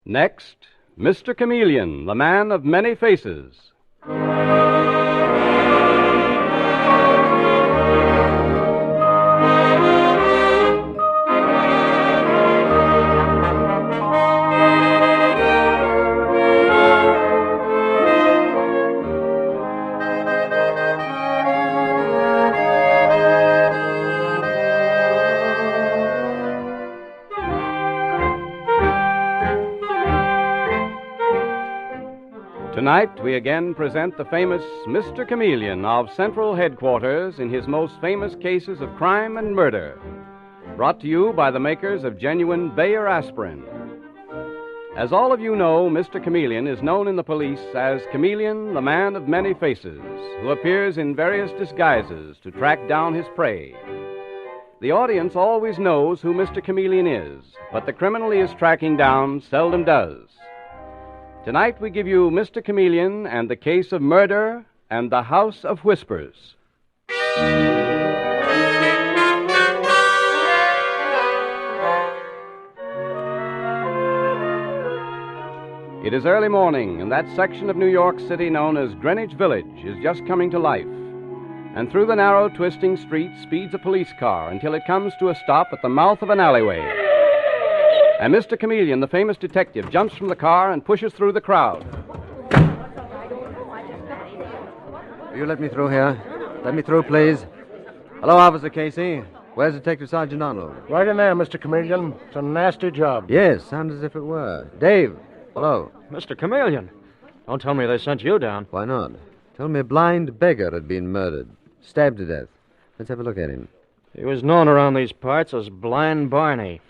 Next, Mr. Chameleon, the man of many faces. Tonight, we again present the famous Mr. Chameleon of Central Headquarters in his most famous cases of crime and murder. Brought to you by the makers of genuine Bayer aspirin. As all of you know, Mr. Chameleon is known in the police as Chameleon, the man of many faces, who appears in various disguises to track down his prey. The audience always knows who Mr. Chameleon is, but the criminal he is tracking down seldom does. Tonight we give you Mr. Chameleon and the Case of Murder and the House of Whispers. It is early morning, and that section of New York City known as Greenwich Village is just coming to life. And through the narrow, twisting street speeds a police car until it comes to a stop at the mouth of an alleyway. And Mr. Chameleon, the famous detective, jumps from the car and pushes through the crowd. Will you let me through here? Let me through, please. Hello, Officer Casey. Where's Detective Sergeant Arnold? Right in there, Mr. Chameleon. It's a nasty job. Yes, sounds as if it were. Dave, hello. Mr. Chameleon, don't tell me they sent you down. Why not? Told me a blind beggar had been murdered, stabbed to death. Let's have a look at him. He was known around these parts as Blind Barney.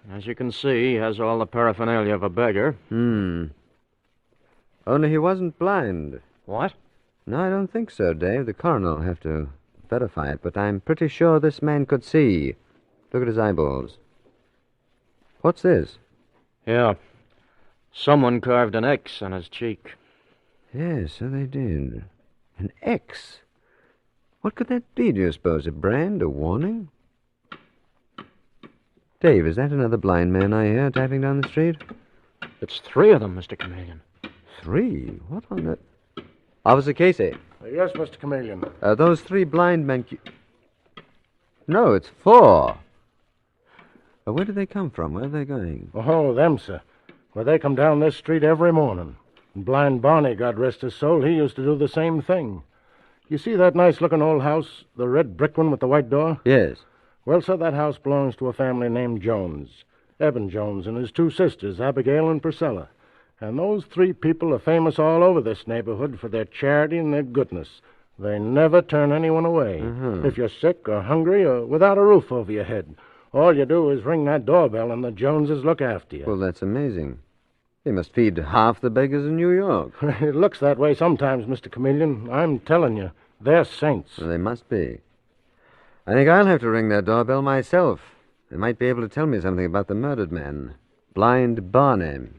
As you can see, he has all the paraphernalia of a beggar. Only he wasn't blind. What? No, I don't think so, Dave. The coroner will have to verify it, but I'm pretty sure this man could see. Look at his eyeballs. What's this? Yeah. Someone carved an X on his cheek. Yes, so they did. An X? What could that be, do you suppose? A brand? A warning? Dave, is that another blind man I hear tapping down the street? It's 3 of them, Mr. Chameleon. 3? What on earth? Officer Casey. Yes, Mr. Chameleon. Those 3 blind men... No, it's 4. Where did they come from? Where are they going? Oh, them, sir. Well, they come down this street every morning. And Blind Barney, God rest his soul, he used to do the same thing. You see that nice-looking old house, the red brick one with the white door? Yes. Well, sir, that house belongs to a family named Jones. Eben Jones and his 2 sisters, Abigail and Priscilla. And those 3 people are famous all over this neighborhood for their charity and their goodness. They never turn anyone away. If you're sick or hungry or without a roof over your head, all you do is ring that doorbell and the Joneses look after you. Well, that's amazing. They must feed half the beggars in New York. It looks that way sometimes, Mr. Chameleon. I'm telling you, they're saints. Well, they must be. I think I'll have to ring their doorbell myself. They might be able to tell me something about the murdered man, Blind Barney.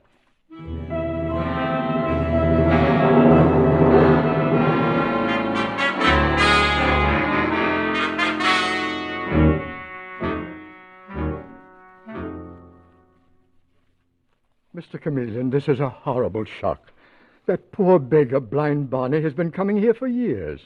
Mr. Chameleon, this is a horrible shock. That poor beggar, Blind Barney, has been coming here for years.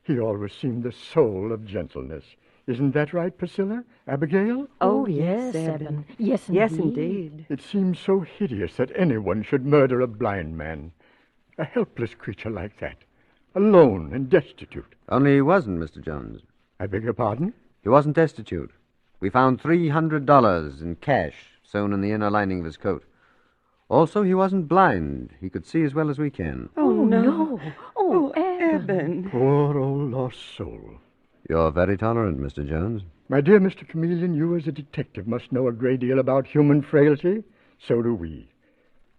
He always seemed the soul of gentleness. Isn't that right, Priscilla? Abigail? Oh, yes, Eben. Yes, indeed. It seems so hideous that anyone should murder a blind man. A helpless creature like that. Alone and destitute. Only he wasn't, Mr. Jones. I beg your pardon? He wasn't destitute. We found $300 in cash sewn in the inner lining of his coat. Also, he wasn't blind. He could see as well as we can. Oh, no. Oh, Eben. Poor old lost soul. You're very tolerant, Mr. Jones. My dear Mr. Chameleon, you as a detective must know a great deal about human frailty. So do we.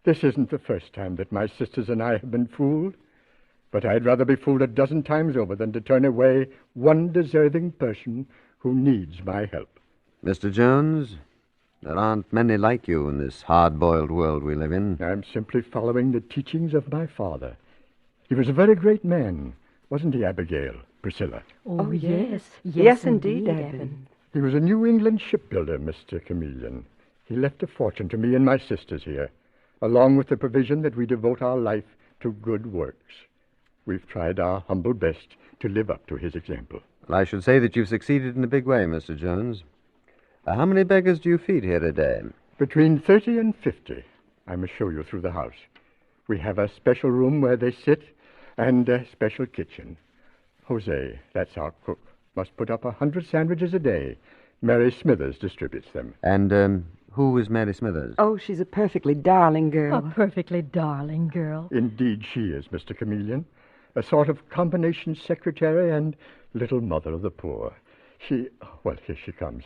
This isn't the first time that my sisters and I have been fooled. But I'd rather be fooled a dozen times over than to turn away one deserving person who needs my help. Mr. Jones, there aren't many like you in this hard-boiled world we live in. I'm simply following the teachings of my father. He was a very great man, wasn't he, Abigail, Priscilla? Oh, yes. Yes, indeed, Eben. He was a New England shipbuilder, Mr. Chameleon. He left a fortune to me and my sisters here. along with the provision that we devote our life to good works. We've tried our humble best to live up to his example. Well, I should say that you've succeeded in a big way, Mr. Jones. How many beggars do you feed here a day? Between 30 and 50. I must show you through the house. We have a special room where they sit and a special kitchen. Jose, that's our cook, must put up 100 sandwiches a day. Mary Smithers distributes them. And, who is Mary Smithers? Oh, she's a perfectly darling girl. A perfectly darling girl. Indeed she is, Mr. Chameleon. A sort of combination secretary and little mother of the poor. Well, here she comes.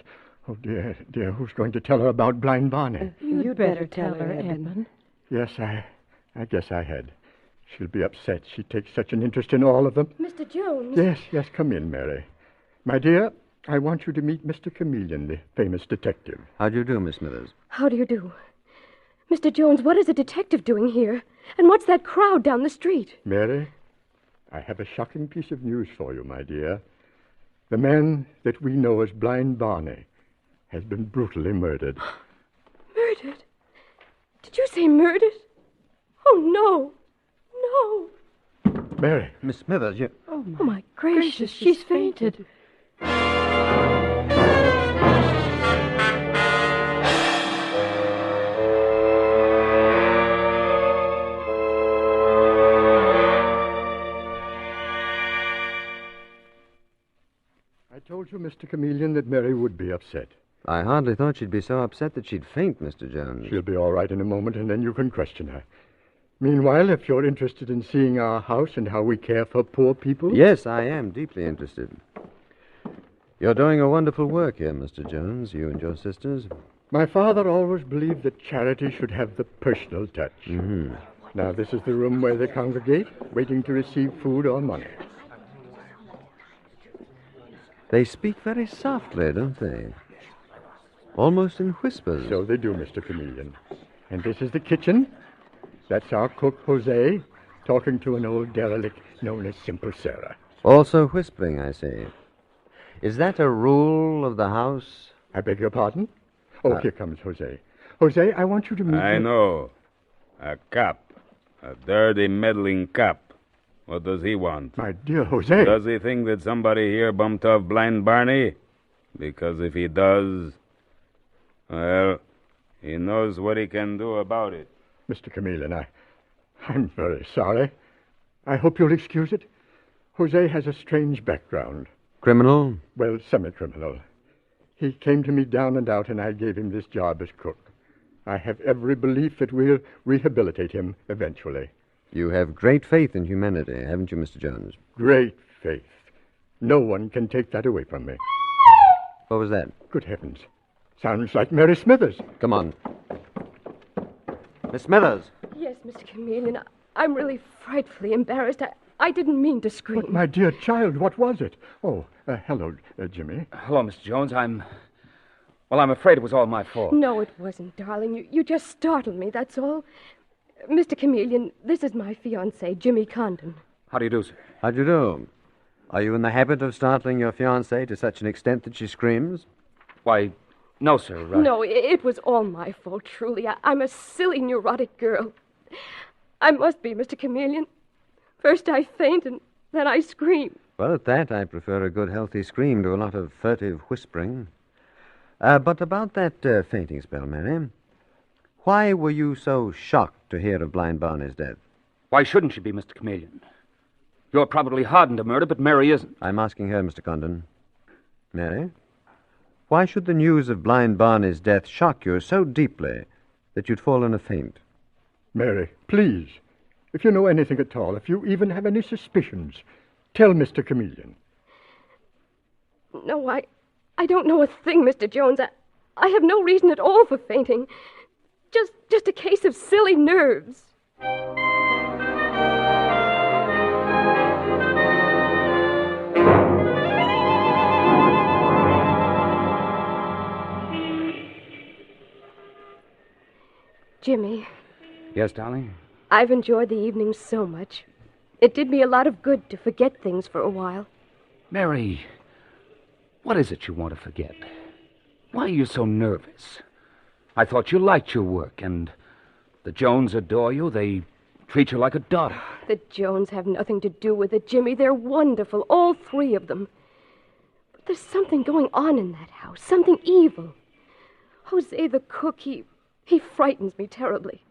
Oh, dear, who's going to tell her about Blind Barney? You'd better tell her, Eben. Yes, I guess I had. She'll be upset. She takes such an interest in all of them. Mr. Jones? Yes, come in, Mary. My dear, I want you to meet Mr. Chameleon, the famous detective. How do you do, Miss Smithers? How do you do? Mr. Jones, what is a detective doing here? And what's that crowd down the street? Mary, I have a shocking piece of news for you, my dear. The man that we know as Blind Barney has been brutally murdered. Murdered? Did you say murdered? Oh, no. Mary. Miss Smithers, you... Oh, my gracious, she's fainted. I told you, Mr. Chameleon, that Mary would be upset. I hardly thought she'd be so upset that she'd faint, Mr. Jones. She'll be all right in a moment, and then you can question her. Meanwhile, if you're interested in seeing our house and how we care for poor people... Yes, I am deeply interested. You're doing a wonderful work here, Mr. Jones, you and your sisters. My father always believed that charity should have the personal touch. Mm-hmm. Now, this is the room where they congregate, waiting to receive food or money. They speak very softly, don't they? Almost in whispers. So they do, Mr. Chameleon. And this is the kitchen. That's our cook, Jose, talking to an old derelict known as Simple Sarah. Also whispering, I see. Is that a rule of the house? I beg your pardon? Oh, here comes Jose. Jose, I want you to meet I know. A cop. A dirty, meddling cop. What does he want? My dear Jose. Does he think that somebody here bumped off Blind Barney? Because if he does, well, he knows what he can do about it. Mr. Chameleon, I'm very sorry. I hope you'll excuse it. Jose has a strange background. Criminal? Well, semi-criminal. He came to me down and out, and I gave him this job as cook. I have every belief that we'll rehabilitate him eventually. You have great faith in humanity, haven't you, Mr. Jones? Great faith. No one can take that away from me. What was that? Good heavens. Sounds like Mary Smithers. Come on. Miss Smithers. Yes, Mr. Chameleon, I'm really frightfully embarrassed. I didn't mean to scream. But, my dear child, what was it? Oh, hello, Jimmy. Hello, Mr. Jones. I'm afraid it was all my fault. No, it wasn't, darling. You just startled me, that's all. Mr. Chameleon, this is my fiancé, Jimmy Condon. How do you do, sir? How do you do? Are you in the habit of startling your fiancée to such an extent that she screams? Why, no, sir. No, it was all my fault, truly. I'm a silly, neurotic girl. I must be, Mr. Chameleon. First I faint, and then I scream. Well, at that, I prefer a good, healthy scream to a lot of furtive whispering. But about that fainting spell, Mary, why were you so shocked to hear of Blind Barney's death? Why shouldn't she be, Mr. Chameleon? You're probably hardened to murder, but Mary isn't. I'm asking her, Mr. Condon. Mary, why should the news of Blind Barney's death shock you so deeply that you'd fall in a faint? Mary, please, if you know anything at all, if you even have any suspicions, tell Mr. Chameleon. No, I don't know a thing, Mr. Jones. I have no reason at all for fainting. Just a case of silly nerves. Jimmy. Yes, darling? I've enjoyed the evening so much. It did me a lot of good to forget things for a while. Mary, what is it you want to forget? Why are you so nervous? I thought you liked your work, and The Jones adore you. They treat you like a daughter. The Jones have nothing to do with it, Jimmy. They're wonderful, all three of them. But there's something going on in that house, something evil. Jose, the cook, he frightens me terribly.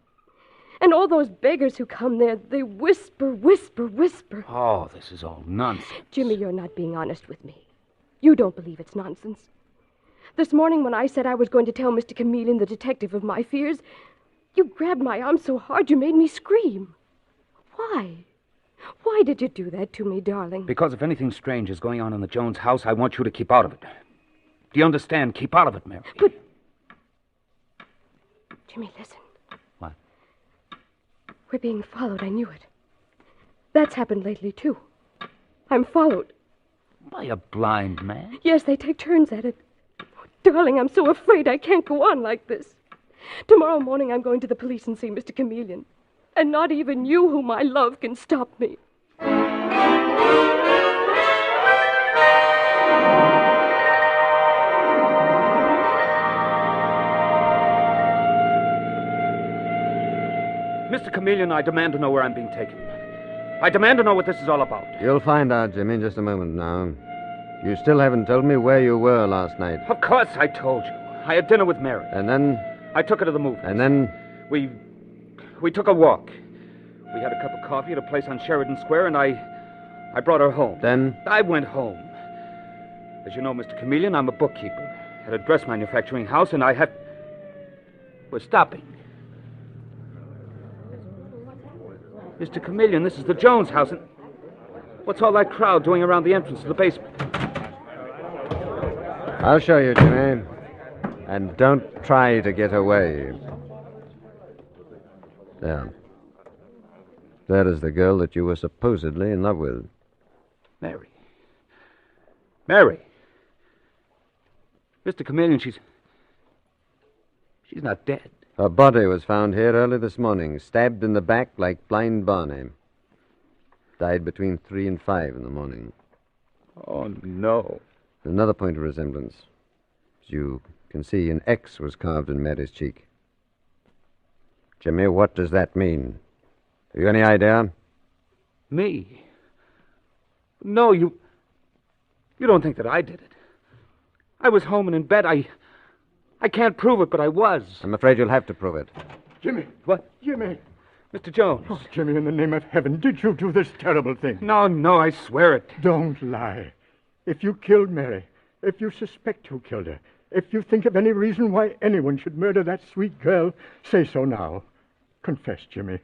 And all those beggars who come there, they whisper, whisper, whisper. Oh, this is all nonsense. Jimmy, you're not being honest with me. You don't believe it's nonsense. This morning when I said I was going to tell Mr. Chameleon, the detective, of my fears, you grabbed my arm so hard you made me scream. Why? Why did you do that to me, darling? Because if anything strange is going on in the Jones house, I want you to keep out of it. Do you understand? Keep out of it, Mary. But... Jimmy, listen. What? We're being followed. I knew it. That's happened lately, too. I'm followed. By a blind man? Yes, they take turns at it. Oh, darling, I'm so afraid I can't go on like this. Tomorrow morning I'm going to the police and see Mr. Chameleon. And not even you, whom I love, can stop me. Mr. Chameleon, I demand to know where I'm being taken. I demand to know what this is all about. You'll find out, Jimmy, in just a moment now. You still haven't told me where you were last night. Of course I told you. I had dinner with Mary. And then? I took her to the movies. And then? We took a walk. We had a cup of coffee at a place on Sheridan Square, and I brought her home. Then? I went home. As you know, Mr. Chameleon, I'm a bookkeeper at a dress manufacturing house, and we're stopping. Mr. Chameleon, this is the Jones house, and what's all that crowd doing around the entrance to the basement? I'll show you, Jimmy. And don't try to get away. There. That is the girl that you were supposedly in love with. Mary. Mary. Mr. Chameleon, she's not dead. Her body was found here early this morning, stabbed in the back like Blind Barney. Died between 3 and 5 in the morning. Oh, no. Another point of resemblance. As you can see, an X was carved in Mary's cheek. Jimmy, what does that mean? Have you any idea? Me? No, you don't think that I did it. I was home and in bed. I can't prove it, but I was. I'm afraid you'll have to prove it. Jimmy. What? Jimmy. Mr. Jones. Oh, Jimmy, in the name of heaven, did you do this terrible thing? No, I swear it. Don't lie. If you killed Mary, if you suspect who killed her, if you think of any reason why anyone should murder that sweet girl, say so now. Confess, Jimmy.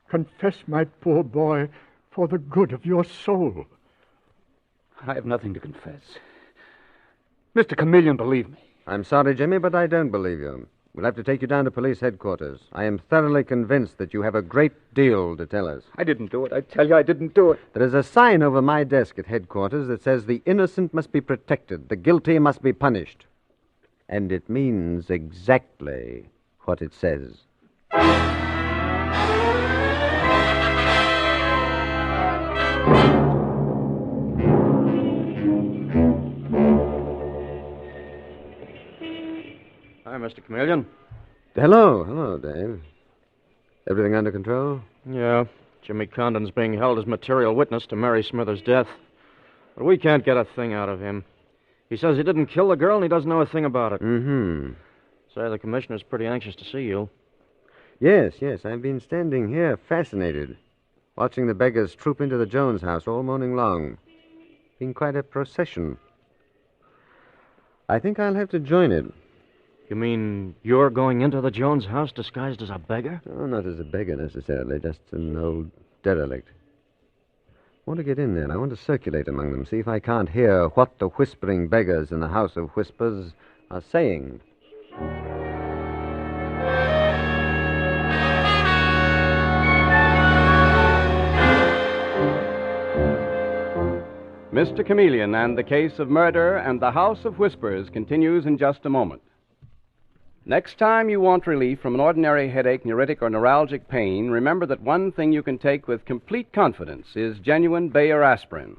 Confess, my poor boy, for the good of your soul. I have nothing to confess. Mr. Chameleon, believe me. I'm sorry, Jimmy, but I don't believe you. We'll have to take you down to police headquarters. I am thoroughly convinced that you have a great deal to tell us. I didn't do it. I tell you, I didn't do it. There is a sign over my desk at headquarters that says the innocent must be protected, the guilty must be punished. And it means exactly what it says. Hi, Mr. Chameleon. Hello, Dave. Everything under control? Yeah. Jimmy Condon's being held as material witness to Mary Smithers' death. But we can't get a thing out of him. He says he didn't kill the girl and he doesn't know a thing about it. Mm-hmm. Say, the commissioner's pretty anxious to see you. Yes. I've been standing here fascinated, watching the beggars troop into the Jones house all morning long. Been quite a procession. I think I'll have to join it. You mean you're going into the Jones house disguised as a beggar? Oh, not as a beggar necessarily, just an old derelict. I want to get in there. I want to circulate among them, see if I can't hear what the whispering beggars in the House of Whispers are saying. Mr. Chameleon and the Case of Murder and the House of Whispers continues in just a moment. Next time you want relief from an ordinary headache, neuritic, or neuralgic pain, remember that one thing you can take with complete confidence is genuine Bayer aspirin.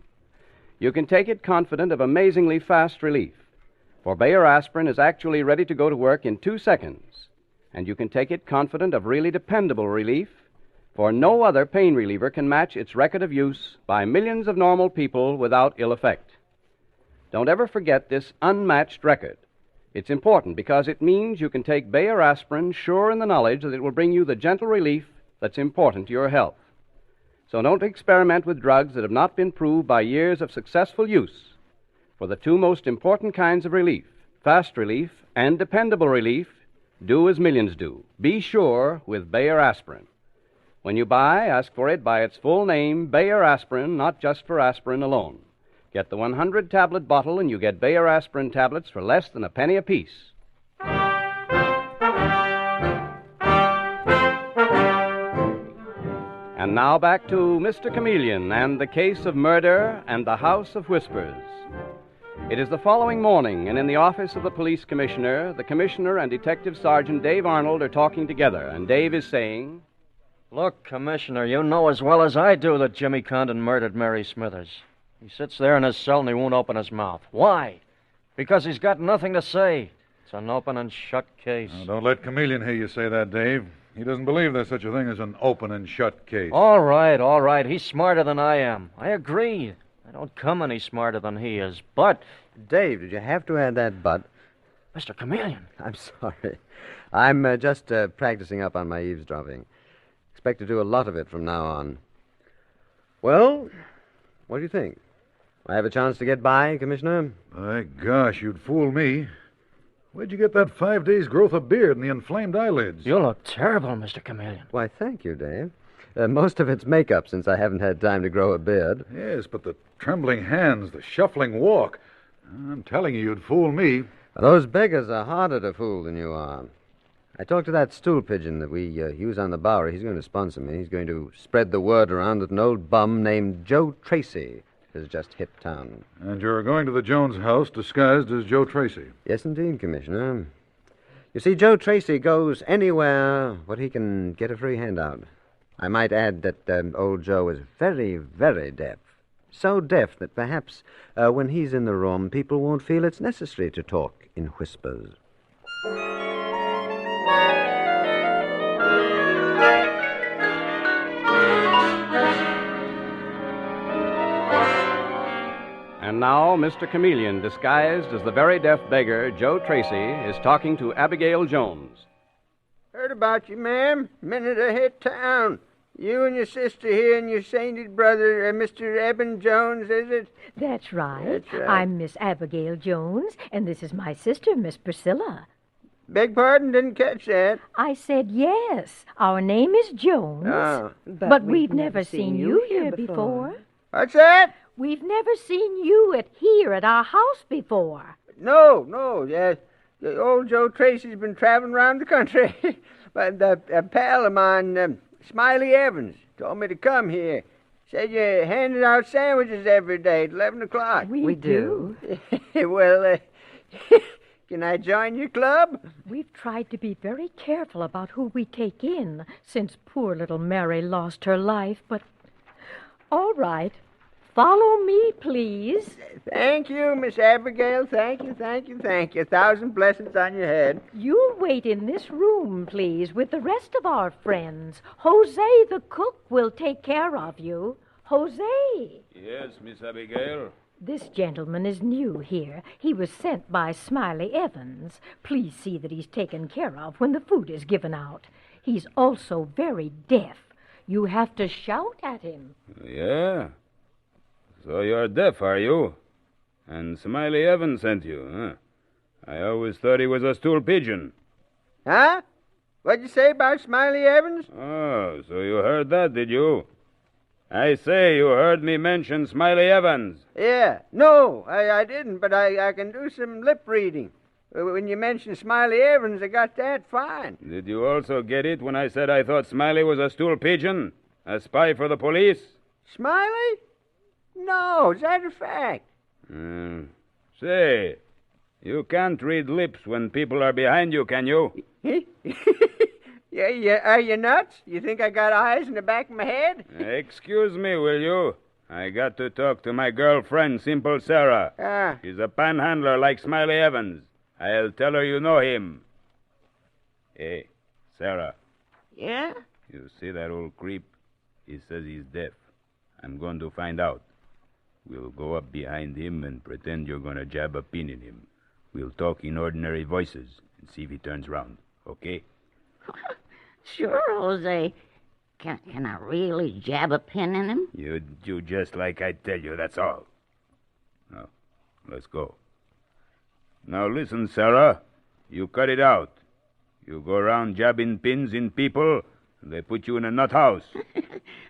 You can take it confident of amazingly fast relief, for Bayer aspirin is actually ready to go to work in 2 seconds. and you can take it confident of really dependable relief, for no other pain reliever can match its record of use by millions of normal people without ill effect. Don't ever forget this unmatched record. It's important because it means you can take Bayer aspirin sure in the knowledge that it will bring you the gentle relief that's important to your health. So don't experiment with drugs that have not been proved by years of successful use. For the two most important kinds of relief, fast relief and dependable relief, do as millions do. Be sure with Bayer aspirin. When you buy, ask for it by its full name, Bayer aspirin, not just for aspirin alone. Get the 100-tablet bottle and you get Bayer aspirin tablets for less than a penny apiece. And now back to Mr. Chameleon and the case of murder and the House of Whispers. It is the following morning, and in the office of the police commissioner, the commissioner and Detective Sergeant Dave Arnold are talking together, and Dave is saying, Look, Commissioner, you know as well as I do that Jimmy Condon murdered Mary Smithers. He sits there in his cell and he won't open his mouth. Why? Because he's got nothing to say. It's an open and shut case. Now, don't let Chameleon hear you say that, Dave. He doesn't believe there's such a thing as an open and shut case. All right. He's smarter than I am. I agree. I don't come any smarter than he is, but... Dave, did you have to add that but? Mr. Chameleon. I'm sorry. I'm just practicing up on my eavesdropping. Expect to do a lot of it from now on. Well, what do you think? I have a chance to get by, Commissioner? My gosh, you'd fool me. Where'd you get that 5 days' growth of beard and the inflamed eyelids? You look terrible, Mr. Chameleon. Why, thank you, Dave. Most of it's makeup, since I haven't had time to grow a beard. Yes, but the trembling hands, the shuffling walk. I'm telling you, you'd fool me. Those beggars are harder to fool than you are. I talked to that stool pigeon that we use on the Bowery. He's going to sponsor me. He's going to spread the word around that an old bum named Joe Tracy has just hit town. And you're going to the Jones house disguised as Joe Tracy? Yes, indeed, Commissioner. You see, Joe Tracy goes anywhere where he can get a free handout. I might add that old Joe is very, very deaf. So deaf that perhaps when he's in the room, people won't feel it's necessary to talk in whispers. And now, Mr. Chameleon, disguised as the very deaf beggar, Joe Tracy, is talking to Abigail Jones. Heard about you, ma'am. Minute I hit town. You and your sister here and your sainted brother, Mr. Eben Jones, is it? That's right. That's right. I'm Miss Abigail Jones, and this is my sister, Miss Priscilla. Beg pardon, didn't catch that. I said yes. Our name is Jones. Oh. But we've never seen you here before. What's that? We've never seen you here at our house before. No. Yeah, old Joe Tracy's been traveling around the country. But a pal of mine, Smiley Evans, told me to come here. Said you handed out sandwiches every day at 11 o'clock. We do. Well, can I join your club? We've tried to be very careful about who we take in since poor little Mary lost her life, but... All right. Follow me, please. Thank you, Miss Abigail. Thank you. 1,000 blessings on your head. You'll wait in this room, please, with the rest of our friends. Jose, the cook, will take care of you. Jose. Yes, Miss Abigail. This gentleman is new here. He was sent by Smiley Evans. Please see that he's taken care of when the food is given out. He's also very deaf. You have to shout at him. Yeah? So you're deaf, are you? And Smiley Evans sent you, huh? I always thought he was a stool pigeon. Huh? What'd you say about Smiley Evans? Oh, so you heard that, did you? I say you heard me mention Smiley Evans. Yeah. No, I didn't, but I can do some lip reading. When you mentioned Smiley Evans, I got that fine. Did you also get it when I said I thought Smiley was a stool pigeon? A spy for the police? Smiley? No, is that a fact? Say, you can't read lips when people are behind you, can you? Yeah, are you nuts? You think I got eyes in the back of my head? Excuse me, will you? I got to talk to my girlfriend, Simple Sarah. She's a panhandler like Smiley Evans. I'll tell her you know him. Sarah. Yeah? You see that old creep? He says he's deaf. I'm going to find out. We'll go up behind him and pretend you're going to jab a pin in him. We'll talk in ordinary voices and see if he turns round. Okay? Sure, Jose. Can I really jab a pin in him? You do just like I tell you, that's all. Now, let's go. Now listen, Sarah. You cut it out. You go around jabbing pins in people, and they put you in a nut house.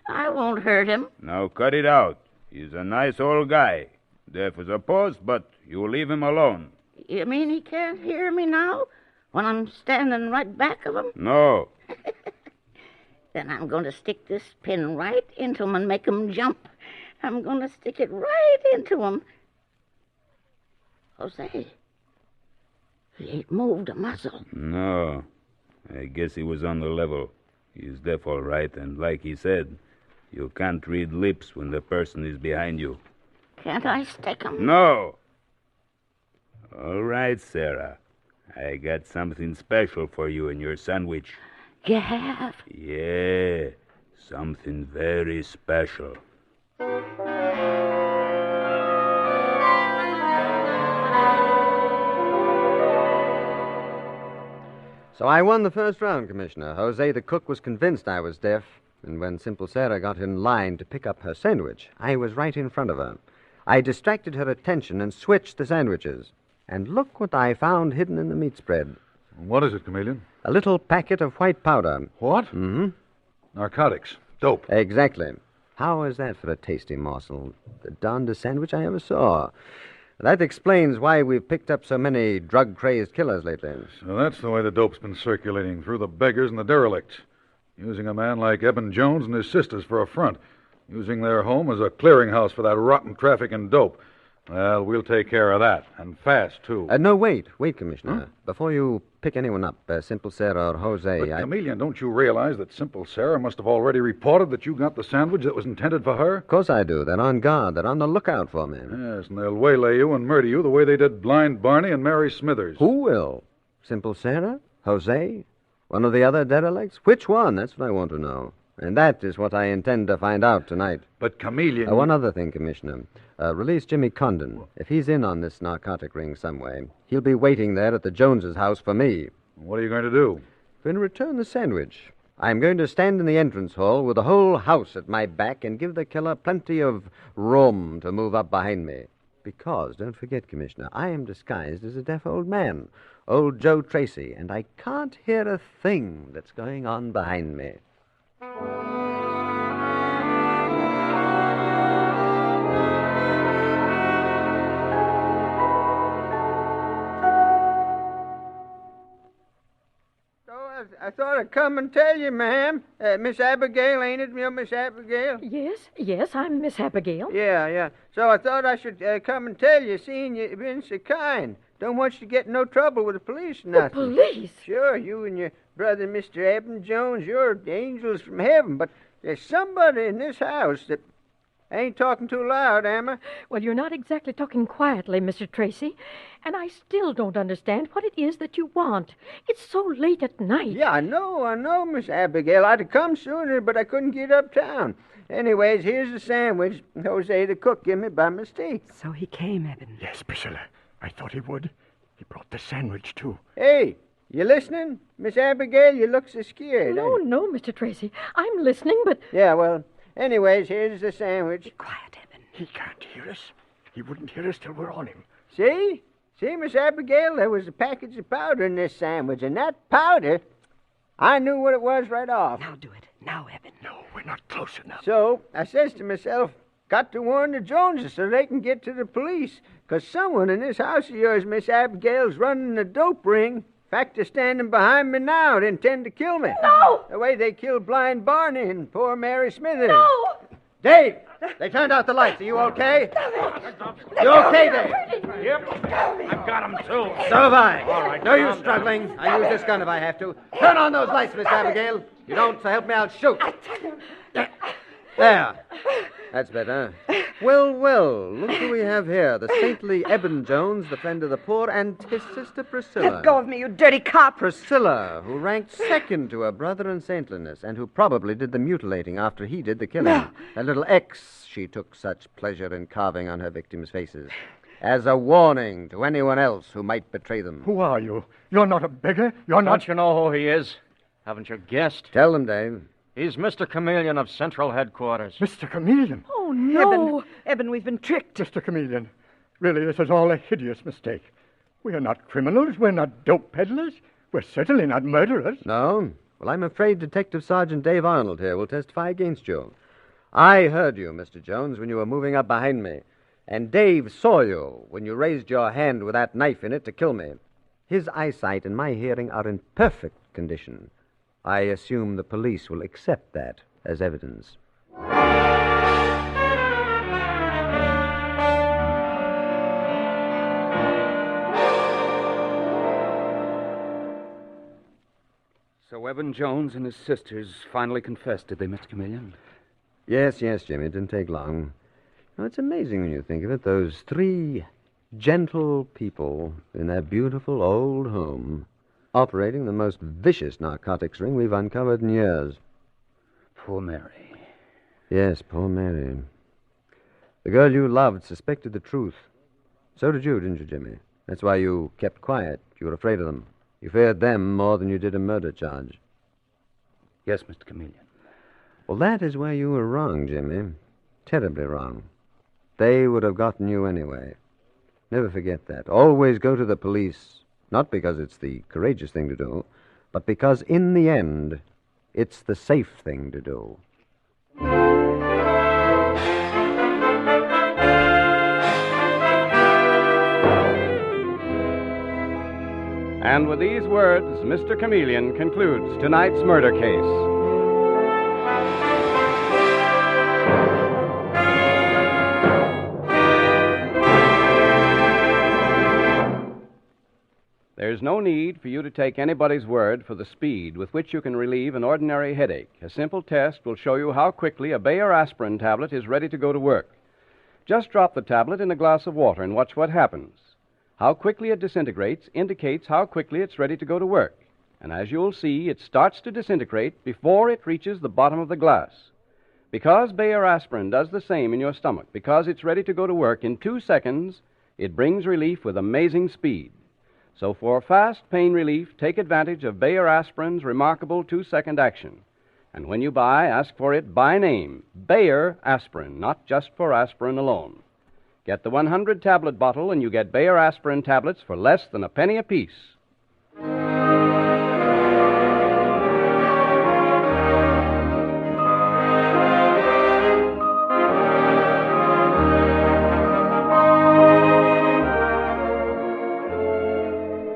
I won't hurt him. Now cut it out. He's a nice old guy. Deaf as a post, but you leave him alone. You mean he can't hear me now, when I'm standing right back of him? No. Then I'm going to stick this pin right into him and make him jump. I'm going to stick it right into him. Jose, he ain't moved a muscle. No. I guess he was on the level. He's deaf all right, and like he said, you can't read lips when the person is behind you. Can't I stick him? No. All right, Sarah. I got something special for you in your sandwich. You have? Yeah, something very special. So I won the first round, Commissioner. Jose, the cook, was convinced I was deaf, and when Simple Sarah got in line to pick up her sandwich, I was right in front of her. I distracted her attention and switched the sandwiches. And look what I found hidden in the meat spread. What is it, Chameleon? A little packet of white powder. What? Mm-hmm. Narcotics. Dope. Exactly. How is that for a tasty morsel? The darndest sandwich I ever saw. That explains why we've picked up so many drug-crazed killers lately. So that's the way the dope's been circulating, through the beggars and the derelicts. Using a man like Eben Jones and his sisters for a front. Using their home as a clearinghouse for that rotten traffic in dope. Well, we'll take care of that, and fast, too. No, wait, Commissioner. Huh? Before you pick anyone up, Simple Sarah or Jose... But, Chameleon, don't you realize that Simple Sarah must have already reported that you got the sandwich that was intended for her? Of course I do. They're on guard. They're on the lookout for me. Yes, and they'll waylay you and murder you the way they did Blind Barney and Mary Smithers. Who will? Simple Sarah? Jose? One of the other derelicts? Which one? That's what I want to know. And that is what I intend to find out tonight. But, Chameleon... One other thing, Commissioner. Release Jimmy Condon. If he's in on this narcotic ring some way, he'll be waiting there at the Joneses' house for me. What are you going to do? I'm going to return the sandwich. I'm going to stand in the entrance hall with the whole house at my back and give the killer plenty of room to move up behind me. Because, don't forget, Commissioner, I am disguised as a deaf old man, old Joe Tracy, and I can't hear a thing that's going on behind me. I thought I'd come and tell you, ma'am. Miss Abigail, ain't it, Miss Abigail? Yes, I'm Miss Abigail. Yeah. So I thought I should come and tell you, seeing you've been so kind. Don't want you to get in no trouble with the police or nothing. The police? Sure, you and your brother, Mr. Eben Jones, you're angels from heaven, but there's somebody in this house that... I ain't talking too loud, am I? Well, you're not exactly talking quietly, Mr. Tracy. And I still don't understand what it is that you want. It's so late at night. Yeah, I know, Miss Abigail. I'd have come sooner, but I couldn't get uptown. Anyways, here's the sandwich Jose, the cook, gave me by mistake. So he came, Eben. Yes, Priscilla. I thought he would. He brought the sandwich, too. Hey, you listening? Miss Abigail, you look so scared. No, Mr. Tracy. I'm listening, but... Yeah, well... Anyways, here's the sandwich. Be quiet, Eben. He can't hear us. He wouldn't hear us till we're on him. See, Miss Abigail, there was a package of powder in this sandwich, and that powder, I knew what it was right off. Now do it. Now, Eben. No, we're not close enough. So I says to myself, got to warn the Joneses so they can get to the police, 'cause someone in this house of yours, Miss Abigail's running a dope ring. In fact, they're standing behind me now. They intend to kill me. No! The way they killed Blind Barney and poor Mary Smithers. No! Dave! They turned out the lights. Are you okay? You okay, Dave? Yep. I've got him, too. So have I. All right. No use struggling. I'll use this gun if I have to. Turn on those lights, Miss Abigail. You don't, so help me, I'll shoot. There. That's better. Well, well, look who we have here. The saintly Eben Jones, the friend of the poor, and his sister Priscilla. Let go of me, you dirty cop. Priscilla, who ranked second to her brother in saintliness, and who probably did the mutilating after he did the killing. No. A little X she took such pleasure in carving on her victims' faces, as a warning to anyone else who might betray them. Who are you? You're not a beggar. You're not... Don't you know who he is? Haven't you guessed? Tell them, Dave. He's Mr. Chameleon of Central Headquarters. Mr. Chameleon? Oh, no. Eben, we've been tricked. Mr. Chameleon, really, this is all a hideous mistake. We are not criminals. We're not dope peddlers. We're certainly not murderers. No? Well, I'm afraid Detective Sergeant Dave Arnold here will testify against you. I heard you, Mr. Jones, when you were moving up behind me. And Dave saw you when you raised your hand with that knife in it to kill me. His eyesight and my hearing are in perfect condition. I assume the police will accept that as evidence. So Eben Jones and his sisters finally confessed, did they, Mr. Chameleon? Yes, Jimmy. It didn't take long. Now, it's amazing when you think of it. Those three gentle people in their beautiful old home operating the most vicious narcotics ring we've uncovered in years. Poor Mary. Yes, poor Mary. The girl you loved suspected the truth. So did you, didn't you, Jimmy? That's why you kept quiet. You were afraid of them. You feared them more than you did a murder charge. Yes, Mr. Chameleon. Well, that is where you were wrong, Jimmy. Terribly wrong. They would have gotten you anyway. Never forget that. Always go to the police. Not because it's the courageous thing to do, but because in the end, it's the safe thing to do. And with these words, Mr. Chameleon concludes tonight's murder case. There's no need for you to take anybody's word for the speed with which you can relieve an ordinary headache. A simple test will show you how quickly a Bayer aspirin tablet is ready to go to work. Just drop the tablet in a glass of water and watch what happens. How quickly it disintegrates indicates how quickly it's ready to go to work. And as you'll see, it starts to disintegrate before it reaches the bottom of the glass. Because Bayer aspirin does the same in your stomach, because it's ready to go to work in 2 seconds, it brings relief with amazing speed. So for fast pain relief, take advantage of Bayer aspirin's remarkable 2-second action. And when you buy, ask for it by name, Bayer aspirin, not just for aspirin alone. Get the 100-tablet bottle and you get Bayer aspirin tablets for less than a penny apiece.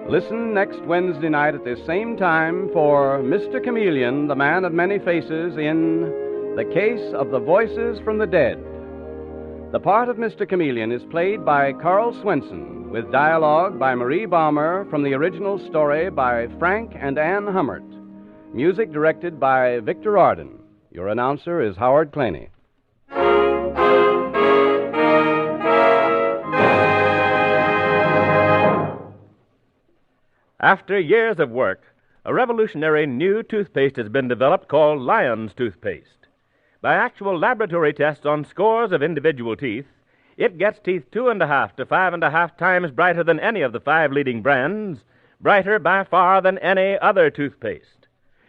Listen next Wednesday night at this same time for Mr. Chameleon, the man of many faces, in The Case of the Voices from the Dead. The part of Mr. Chameleon is played by Karl Swenson, with dialogue by Marie Baumer from the original story by Frank and Anne Hummert. Music directed by Victor Arden. Your announcer is Howard Claney. After years of work, a revolutionary new toothpaste has been developed called Lion's Toothpaste. By actual laboratory tests on scores of individual teeth, it gets teeth 2.5 to 5.5 times brighter than any of the 5 leading brands, brighter by far than any other toothpaste.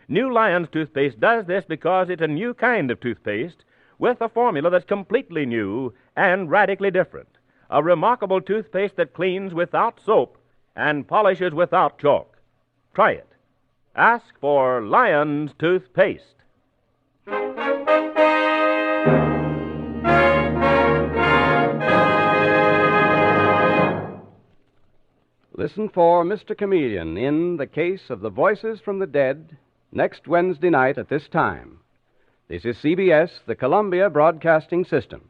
New Lion's Toothpaste does this because it's a new kind of toothpaste with a formula that's completely new and radically different. A remarkable toothpaste that cleans without soap and polishes without chalk. Try it. Ask for Lion's Toothpaste. Listen for Mr. Chameleon in The Case of the Voices from the Dead next Wednesday night at this time. This is CBS, the Columbia Broadcasting System.